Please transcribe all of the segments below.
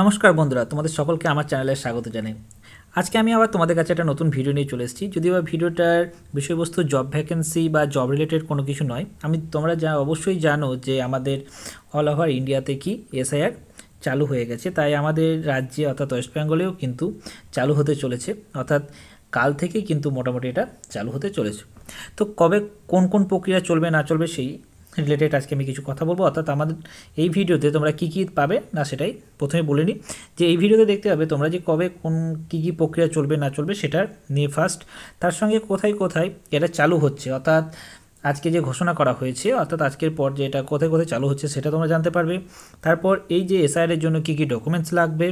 নমস্কার বন্ধুরা, তোমাদের সকলকে আমার চ্যানেলে স্বাগত জানাই। আজকে আমি আবার তোমাদের কাছে একটা নতুন ভিডিও নিয়ে চলে এসেছি। যদিও বা ভিডিওটার বিষয়বস্তু জব ভ্যাকেন্সি বা জব রিলেটেড কোনো কিছু নয়। তোমরা অবশ্যই জানো যে আমাদের অল ওভার ইন্ডিয়াতে কি এসআইআর চালু হয়ে গেছে, তাই আমাদের রাজ্যে অর্থাৎ ওয়েস্ট বেঙ্গলেও কিন্তু চালু হতে চলেছে। অর্থাৎ কাল থেকেই কিন্তু মোটামুটি এটা চালু হতে চলেছে। তো কবে কোন কোন প্রক্রিয়া চলবে না চলবে সেই রিলেটেড আজকে আমি কিছু কথা বলবো। অর্থাৎ আমাদের এই ভিডিওতে তোমরা কী কী পাবে না সেটাই প্রথমে বলে নিই। যে এই ভিডিওতে দেখতে পাবে তোমরা যে কবে কোন কী কী প্রক্রিয়া চলবে না চলবে সেটা নিয়ে ফার্স্ট, তার সঙ্গে কোথায় কোথায় এটা চালু হচ্ছে, অর্থাৎ আজকে যে ঘোষণা করা হয়েছে অর্থাৎ আজকের পর যে এটা কোথায় কোথায় চালু হচ্ছে সেটা তোমরা জানতে পারবে। তারপর এই যে এসআইআর এর জন্য কী কী ডকুমেন্টস লাগবে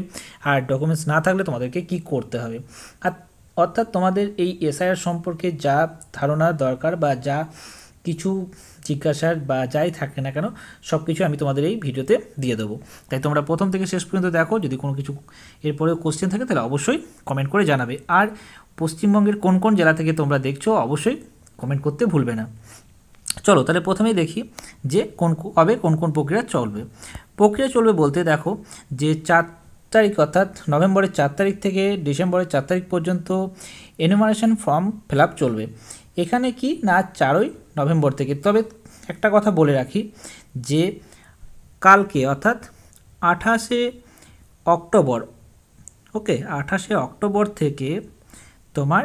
আর ডকুমেন্টস না থাকলে তোমাদেরকে কী করতে হবে। আর অর্থাৎ তোমাদের এই এসআইআর সম্পর্কে যা ধারণা দরকার বা যা কিছু জিজ্ঞাসার বা যাই থাকে না কেন সব কিছু আমি তোমাদের এই ভিডিওতে দিয়ে দেবো। তাই তোমরা প্রথম থেকে শেষ পর্যন্ত দেখো। যদি কোনো কিছু এরপরেও কোশ্চেন থাকে তাহলে অবশ্যই কমেন্ট করে জানাবে। আর পশ্চিমবঙ্গের কোন কোন জেলা থেকে তোমরা দেখছো অবশ্যই কমেন্ট করতে ভুলবে না। চলো তাহলে প্রথমেই দেখি যে কবে কোন কোন প্রক্রিয়া চলবে। প্রক্রিয়া চলবে বলতে দেখো যে 4 তারিখ অর্থাৎ নভেম্বরের 4 তারিখ থেকে ডিসেম্বরের 4 তারিখ পর্যন্ত এনুমারেশন ফর্ম ফিল আপ চলবে। এখানে কি না 4ই নভেম্বর থেকে। তবে একটা কথা বলে রাখি যে কালকে অর্থাৎ 28শে অক্টোবর, ওকে, 28শে অক্টোবর থেকে তোমার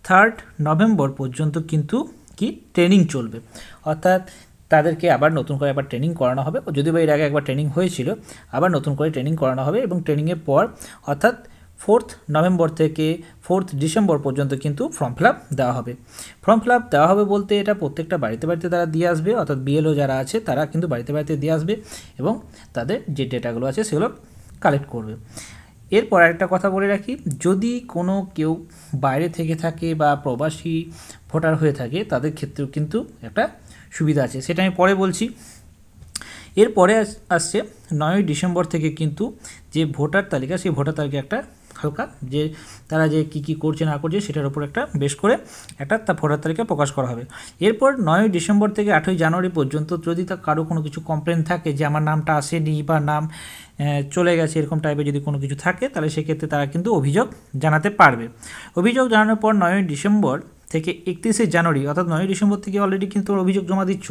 3rd নভেম্বর পর্যন্ত কিন্তু কি ট্রেনিং চলবে। অর্থাৎ তাদেরকে আবার নতুন করে আবার ট্রেনিং করানো হবে। যদিও বা এর আগে একবার ট্রেনিং হয়েছিল, আবার নতুন করে ট্রেনিং করানো হবে এবং ট্রেনিংয়ের পর অর্থাৎ 4th নভেম্বর থেকে 4th ডিসেম্বর পর্যন্ত কিন্তু ফর্ম ফিল আপ দেওয়া হবে। ফর্ম ফিল আপ দেওয়া হবে বলতে এটা প্রত্যেকটা বাড়িতে বাড়িতে তারা দিয়ে আসবে, অর্থাৎ বিএলও যারা আছে তারা কিন্তু বাড়িতে বাড়িতে দিয়ে আসবে এবং তাদের যে ডেটাগুলো আছে সেগুলো কালেক্ট করবে। এরপর একটা কথা বলে রাখি, যদি কোনো কেউ বাইরে থেকে থাকে বা প্রবাসী ভোটার হয়ে থাকে তাদের ক্ষেত্রেও কিন্তু একটা সুবিধা আছে, সেটা আমি পরে বলছি। এরপরে আসছে 9ই ডিসেম্বর থেকে কিন্তু যে ভোটার তালিকা, সেই ভোটার তালিকা একটা হালকা যে তারা যে কী কী করছে না করছে সেটার উপর একটা বেশ করে একটা ভোটার তালিকা প্রকাশ করা হবে। এরপর 9ই ডিসেম্বর থেকে 8ই জানুয়ারি পর্যন্ত যদি তা কারো কোনো কিছু কমপ্লেন থাকে যে আমার নামটা আসেনি বা নাম চলে গেছে এরকম টাইপের যদি কোনো কিছু থাকে তাহলে সেক্ষেত্রে তারা কিন্তু অভিযোগ জানাতে পারবে। অভিযোগ জানানোর পর 9ই ডিসেম্বর থেকে 31শে জানুয়ারি, অর্থাৎ 9ই ডিসেম্বর থেকে অলরেডি কিন্তু অভিযোগ জমা দিচ্ছ,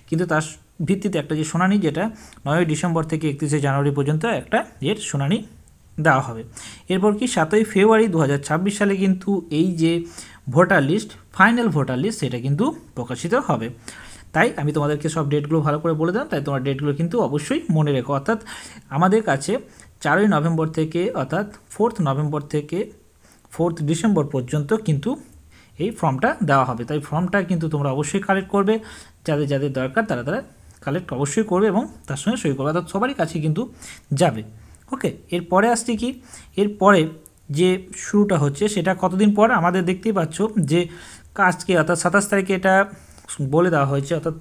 কিন্তু তার ভিত্তিতে একটা যে শুনানি, যেটা 9ই ডিসেম্বর থেকে 31শে জানুয়ারি পর্যন্ত একটা এর শুনানি দেওয়া হবে। এরপর কি 7ই ফেব্রুয়ারি 2026 সালে কিন্তু এই যে voter list, final voter list, সেটা কিন্তু প্রকাশিত হবে। তাই আমি তোমাদেরকে সব ডেটগুলো ভালো করে বলে দিলাম, তাই তোমার ডেটগুলো কিন্তু অবশ্যই মনে রেখো। অর্থাৎ আমাদের কাছে 4ই নভেম্বর থেকে অর্থাৎ 4th নভেম্বর থেকে 4th ডিসেম্বর পর্যন্ত কিন্তু এই ফর্মটা দেওয়া হবে। তাই ফর্মটা কিন্তু তোমরা অবশ্যই কালেক্ট করবে, যাদের যাদের দরকার তারা তারা কালেক্ট অবশ্যই করবে এবং তার সঙ্গে সই করবে, অর্থাৎ সবারই কাছে কিন্তু যাবে। ওকে, এরপরে আসছে কি, এরপরে যে শুরুটা হচ্ছে সেটা কতদিন পর আমাদের দেখতেই পাচ্ছ যে আজকে অর্থাৎ 27 তারিখে এটা বলে দেওয়া হয়েছে, অর্থাৎ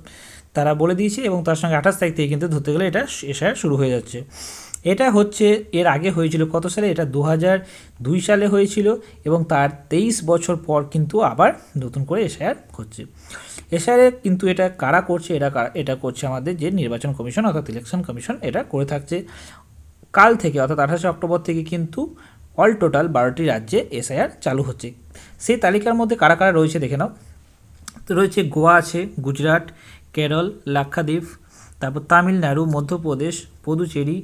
তারা বলে দিয়েছে এবং তার সঙ্গে 28 তারিখ থেকে কিন্তু ধরতে গেলে এটা এসআইআর শুরু হয়ে যাচ্ছে। এটা হচ্ছে এর আগে হয়েছিল কত সালে, এটা 2002 সালে হয়েছিল এবং তার 23 বছর পর কিন্তু আবার নতুন করে এসআইআর হচ্ছে। এসআইআর কিন্তু এটা কারা করছে, এটা করছে আমাদের যে নির্বাচন কমিশন অর্থাৎ ইলেকশন কমিশন, এটা করে থাকছে। কাল থেকে অর্থাৎ 28শে অক্টোবর থেকে কিন্তু অল টোটাল 12টি রাজ্যে এসআইআর চালু হচ্ছে। সেই তালিকার মধ্যে কারা কারা রয়েছে দেখে নাও। তো রয়েছে গোয়া আছে, গুজরাট, কেরল, লাক্ষাদ্বীপ, তারপর তামিলনাড়ু, মধ্যপ্রদেশ, পুদুচেরি,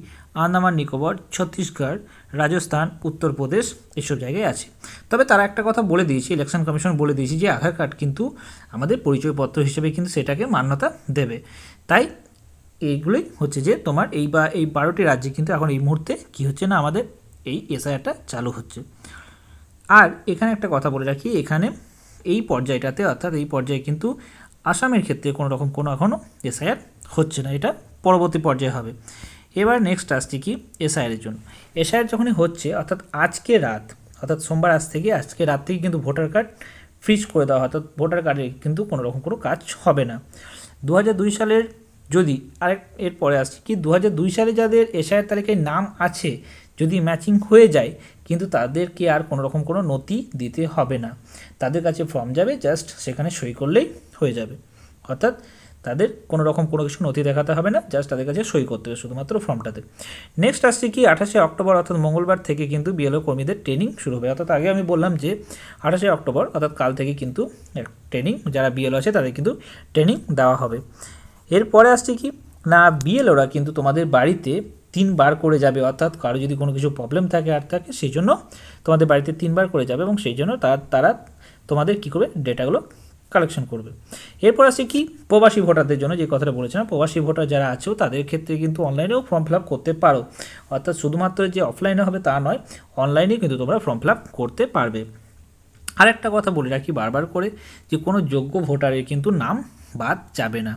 আন্দামান নিকোবর, ছত্তিশগড়, রাজস্থান, উত্তরপ্রদেশ, এসব জায়গায় আছে। তবে তারা একটা কথা বলে দিয়েছে, ইলেকশন কমিশন বলে দিয়েছে যে আধার কার্ড কিন্তু আমাদের পরিচয়পত্র হিসেবে কিন্তু সেটাকে মান্যতা দেবে। তাই এইগুলোই হচ্ছে যে তোমার এই 12টি রাজ্যে কিন্তু এখন এই মুহূর্তে কী হচ্ছে না আমাদের এই এসআইআরটা চালু হচ্ছে। আর এখানে একটা কথা বলে রাখি, এখানে এই পর্যায়টাতে অর্থাৎ এই পর্যায়ে কিন্তু আসামের ক্ষেত্রে কোনো রকম কোনো এখনও এসআইআর হচ্ছে না, এটা পরবর্তী পর্যায়ে হবে। এবার নেক্সট আসছি কি এসআইআরের জন্য। এসআইআর যখনই হচ্ছে অর্থাৎ আজকে রাত, অর্থাৎ সোমবার আজকে রাত থেকে কিন্তু ভোটার কার্ড ফ্রিজ করে দেওয়া হয়, অর্থাৎ ভোটার কার্ডে কিন্তু কোনো রকম কোনো কাজ হবে না। 2002 সালের যদি এরপরে আসছি কি 2002 সালে যাদের এসআইআর তালিকায় নাম আছে যদি ম্যাচিং হয়ে যায় কিন্তু তাদেরকে আর কোনো রকম কোনো নথি দিতে হবে না, তাদের কাছে ফর্ম যাবে, জাস্ট সেখানে সই করলেই হয়ে যাবে। অর্থাৎ তাদের কোনো রকম কোনো কিছু নথি দেখাতে হবে না, জাস্ট তাদের কাছে সই করতে হবে শুধুমাত্র ফর্মটাতে। নেক্সট আসছে কি 28শে অক্টোবর অর্থাৎ মঙ্গলবার থেকে কিন্তু বিএলও কর্মীদের ট্রেনিং শুরু হবে। অর্থাৎ আগে আমি বললাম যে 28শে অক্টোবর অর্থাৎ কাল থেকে কিন্তু ট্রেনিং যারা বিএলও আছে তাদের কিন্তু ট্রেনিং দেওয়া হবে। এরপরে আসছে কি না বিএলওরা কিন্তু তোমাদের বাড়িতে 3 বার করে যাবে, অর্থাৎ কারো যদি কোনো কিছু প্রবলেম থাকে আর থাকে সেই জন্য তোমাদের বাড়িতে 3 বার করে যাবে এবং সেই জন্য তারা তোমাদের কী করবে ডেটাগুলো কালেকশন করবে। এরপর আছে কি প্রবাসী ভোটারদের জন্য যে কথাটা বলেছিলাম, প্রবাসী ভোটার যারা আছো তাদের ক্ষেত্রে কিন্তু অনলাইনেও ফর্ম ফিল আপ করতে পারো, অর্থাৎ শুধুমাত্র যে অফলাইনে হবে তা নয়, অনলাইনেই কিন্তু তোমরা ফর্ম ফিল আপ করতে পারবে। আর একটা কথা বলে রাখি বারবার করে যে কোনো যোগ্য ভোটারের কিন্তু নাম বাদ যাবে না।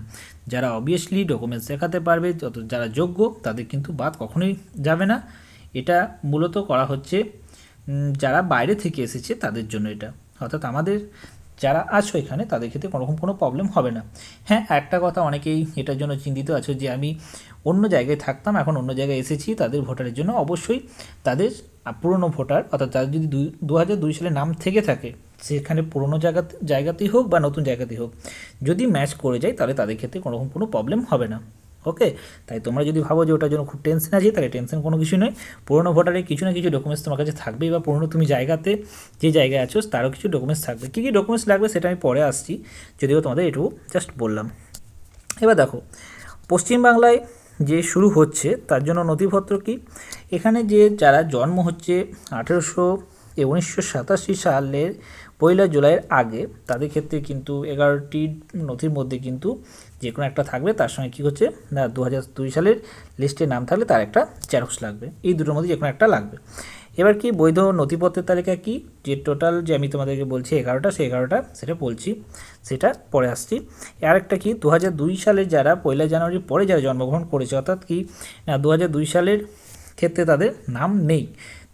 যারা অবভিয়াসলি ডকুমেন্টস দেখাতে পারবে, যারা যোগ্য তাদের কিন্তু বাদ কখনোই যাবে না। এটা মূলত করা হচ্ছে যারা বাইরে থেকে এসেছে তাদের জন্য এটা, অর্থাৎ আমাদের যারা আছো এখানে তাদের ক্ষেত্রে কোনোরকম কোনো প্রবলেম হবে না। হ্যাঁ, একটা কথা অনেকেই এটার জন্য চিন্তিত আছো যে আমি অন্য জায়গায় থাকতাম এখন অন্য জায়গায় এসেছি, তাদের ভোটারের জন্য অবশ্যই তাদের পুরনো ভোটার অর্থাৎ তাদের যদি 2002 সালে নাম থেকে থাকে সেখানে পুরনো জায়গাতেই হোক বা নতুন জায়গাতেই হোক, যদি ম্যাচ করে যায় তাহলে তাদের ক্ষেত্রে কোনোরকম কোনো প্রবলেম হবে না। ওকে, তাই তোমরা যদি ভাবো যে ওটার জন্য খুব টেনশন আছে তাহলে টেনশন কোনো কিছু নয়। পুরনো ভোটারের কিছু না কিছু ডকুমেন্টস তোমার কাছে থাকবেই, বা পুরনো তুমি জায়গাতে যে জায়গায় আছো তারও কিছু ডকুমেন্টস থাকবে। কী কী ডকুমেন্টস লাগবে সেটা আমি পরে আসছি, যদিও তোমাদের এটুকু জাস্ট বললাম। এবার দেখো পশ্চিমবাংলায় যে শুরু হচ্ছে তার জন্য নথিপত্র কি, এখানে যে যারা জন্ম হচ্ছে 1987 সালের 1 জুলাইয়ের আগে তাদের ক্ষেত্রে কিন্তু 11টি নথির মধ্যে কিন্তু যে কোনো একটা থাকবে, তার সঙ্গে কী হচ্ছে না 2002 সালের লিস্টে নাম থাকলে তার একটা জেরক্স লাগবে, এই দুটোর মধ্যে যে কোনো একটা লাগবে। এবার কি বৈধ নথিপত্রের তালিকা কি, যে টোটাল যে আমি তোমাদেরকে বলছি 11টা, সেই 11টা সেটা বলছি, সেটা পরে আসছি। আরেকটা কি 2002 সালে যারা 1 জানুয়ারির পরে যারা জন্মগ্রহণ করেছে, অর্থাৎ কি না 2002 সালের ক্ষেত্রে তাদের নাম নেই,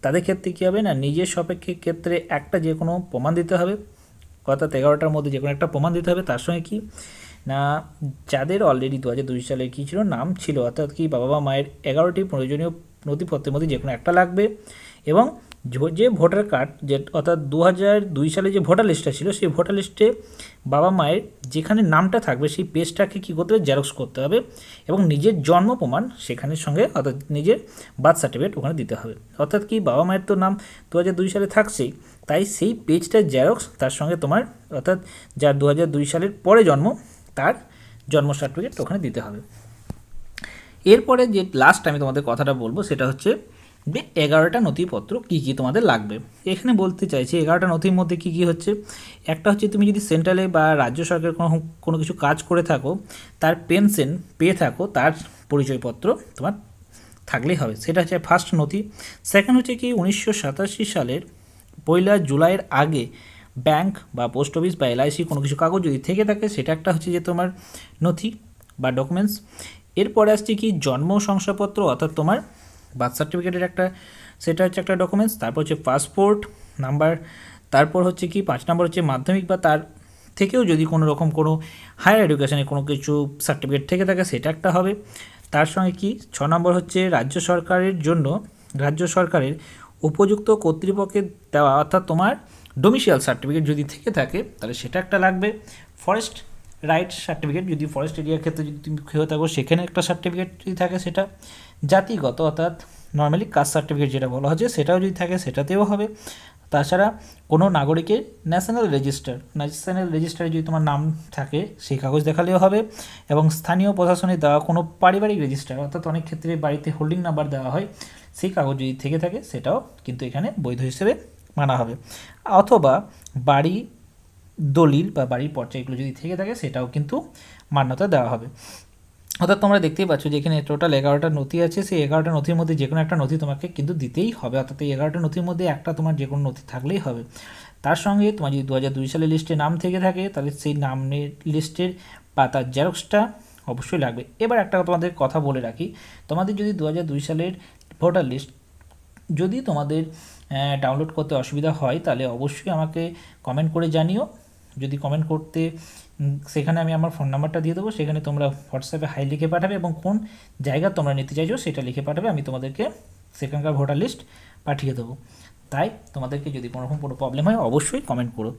তাদের ক্ষেত্রে কী হবে না নিজের সাপেক্ষে ক্ষেত্রে একটা যে কোনো প্রমাণ দিতে হবে, অর্থাৎ 11টার মধ্যে যে কোনো একটা প্রমাণ দিতে হবে। তার সঙ্গে কি না যাদের অলরেডি 2002 সালে কী ছিল নাম ছিল, অর্থাৎ কি বাবা মায়ের 11টি প্রয়োজনীয় নথিপত্রের মধ্যে যে কোনো একটা লাগবে, এবং যে ভোটার কার্ড যে অর্থাৎ 2002 সালে যে ভোটার লিস্টটা ছিল সেই ভোটার লিস্টে বাবা মায়ের যেখানে নামটা থাকবে সেই পেজটাকে কী করতে হবে জেরক্স করতে হবে, এবং নিজের জন্ম প্রমাণ সেখানের সঙ্গে অর্থাৎ নিজের বার্থ সার্টিফিকেট ওখানে দিতে হবে। অর্থাৎ কি বাবা মায়ের তো নাম 2002 সালে থাকছেই, তাই সেই পেজটার জেরক্স তার সঙ্গে তোমার অর্থাৎ যার 2002 সালের পরে জন্ম তার জন্ম সার্টিফিকেট ওখানে দিতে হবে। এরপরে যে লাস্ট আমি তোমাদের কথাটা বলবো সেটা হচ্ছে যে 11টা নথিপত্র কী কী তোমাদের লাগবে। এখানে বলতে চাইছি 11টা নথির মধ্যে কী কী হচ্ছে, একটা হচ্ছে তুমি যদি সেন্ট্রালে বা রাজ্য সরকারের কোনো কিছু কাজ করে থাকো, তার পেনশন পেয়ে থাকো, তার পরিচয়পত্র তোমার থাকলেই হবে, সেটা হচ্ছে ফার্স্ট নথি। সেকেন্ড হচ্ছে কি 1987 সালের 1 জুলাইয়ের আগে ব্যাংক বা পোস্ট অফিস বা LIC কোনো কিছু কাগজ যদি থেকে থাকে সেটা একটা হচ্ছে যে তোমার নথি বা ডকুমেন্টস। এরপরে আসছে কি জন্ম শংসাপত্র অর্থাৎ তোমার বার্থ সার্টিফিকেটের একটা, সেটা হচ্ছে একটা ডকুমেন্টস। তারপর হচ্ছে পাসপোর্ট নাম্বার, তারপর হচ্ছে কি 5 নম্বর হচ্ছে মাধ্যমিক বা তার থেকেও যদি কোনো রকম কোনো হায়ার এডুকেশনে কোনো কিছু সার্টিফিকেট থেকে থাকে সেটা একটা হবে। তার সঙ্গে কি 6 নম্বর হচ্ছে রাজ্য সরকারের জন্য রাজ্য সরকারের উপযুক্ত কর্তৃপক্ষের দেওয়া অর্থাৎ তোমার ডোমিসিয়াল সার্টিফিকেট যদি থেকে থাকে তাহলে সেটা একটা লাগবে। ফরেস্ট রাইট সার্টিফিকেট যদি ফরেস্ট এরিয়ার ক্ষেত্রে যদি তুমি হয়ে থাকো সেখানে একটা সার্টিফিকেট যদি থাকে সেটা, জাতিগত অর্থাৎ নর্মালি কাস্ট সার্টিফিকেট যেটা বলা হচ্ছে সেটাও যদি থাকে সেটাতেও হবে। তাছাড়া কোনো নাগরিকের ন্যাশনাল রেজিস্টারে যদি তোমার নাম থাকে সেই কাগজ দেখালেও হবে, এবং স্থানীয় প্রশাসনে দেওয়া কোনো পারিবারিক রেজিস্টার অর্থাৎ অনেক ক্ষেত্রে বাড়িতে হোল্ডিং নাম্বার দেওয়া হয় সেই কাগজ যদি থেকে থাকে সেটাও কিন্তু এখানে বৈধ হিসেবে মানা হবে। অথবা বাড়ি দলিল বা বাড়ির পর্চা এগুলো যদি থেকে থাকে সেটাও কিন্তু মান্যতা দেওয়া হবে। অর্থাৎ তোমরা দেখতেই পাচ্ছ যে এখানে টোটাল 11টা নথি আছে, সেই 11টা নথির মধ্যে যে কোনো একটা নথি তোমাকে কিন্তু দিতেই হবে, অর্থাৎ এই 11টা নথির মধ্যে একটা তোমার যে কোনো নথি থাকলেই হবে। তার সঙ্গে তোমার যদি 2002 সালের লিস্টে নাম থেকে থাকে তাহলে সেই নামের লিস্টের বা তার জেরক্সটা অবশ্যই লাগবে। এবার একটা তোমাদের কথা বলে রাখি, তোমাদের যদি 2002 সালের ভোটার লিস্ট যদি তোমাদের ডাউনলোড করতে অসুবিধা হয় তাহলে অবশ্যই আমাকে কমেন্ট করে জানিও। যদি কমেন্ট করতে সেখানে আমি আমার ফোন নাম্বারটা দিয়ে দেবো, সেখানে তোমরা হোয়াটসঅ্যাপে হাই লিখে পাঠাবে এবং কোন জায়গা তোমরা নিতে চাইছো সেটা লিখে পাঠাবে, আমি তোমাদেরকে সেখানকার ভোটার লিস্ট পাঠিয়ে দেবো। তাই তোমাদেরকে যদি কোনোরকম কোনো প্রবলেম হয় অবশ্যই কমেন্ট করো।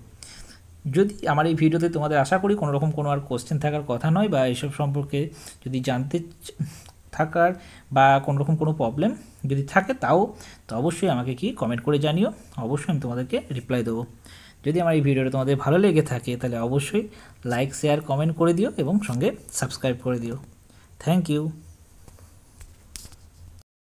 যদি আমার এই ভিডিওতে তোমাদের আশা করি কোনো রকম কোনো আর কোশ্চেন থাকার কথা নয়, বা এইসব সম্পর্কে যদি জানতে থাকার বা কোনো রকম কোনো প্রবলেম যদি থাকে তাও তো অবশ্যই আমাকে কি কমেন্ট করে জানিও, অবশ্যই আমি তোমাদেরকে রিপ্লাই দেবো। যদি আমার এই ভিডিওটা তোমাদের ভালো লেগে থাকে তাহলে অবশ্যই লাইক শেয়ার কমেন্ট করে দিও এবং সঙ্গে সাবস্ক্রাইব করে দিও। Thank you.